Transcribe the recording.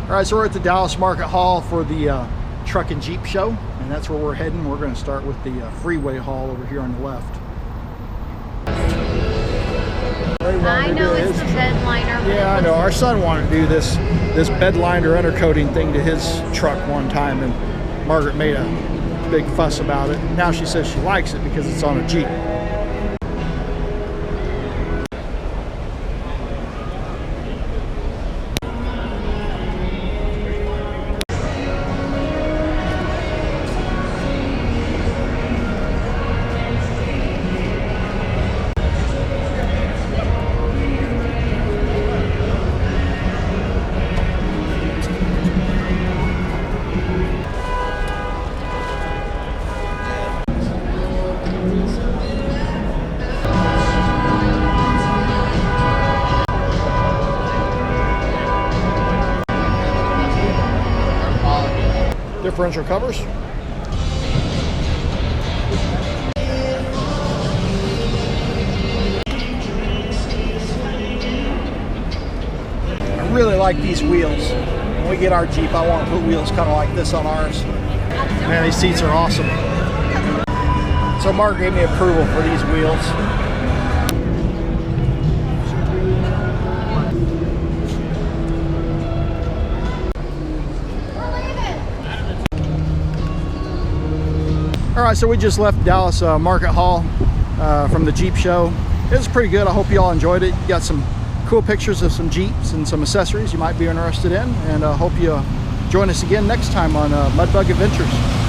All right, so we're at the Dallas Market Hall for the truck and Jeep show, and that's where we're heading. We're going to start with the Freeway Hall over here on the left. I know it's the bed liner. Yeah, I know. Our son wanted to do this bed liner undercoating thing to his truck one time, and Margaret made a big fuss about it. Now she says she likes it because it's on a Jeep. Differential covers. I really like these wheels. When we get our Jeep, I want to put wheels kind of like this on ours. Man, these seats are awesome. So Mark gave me approval for these wheels. All right, so we just left Dallas Market Hall from the Jeep show. It was pretty good. I hope you all enjoyed it. You got some cool pictures of some Jeeps and some accessories you might be interested in, and I hope you join us again next time on Mud Bug Adventures.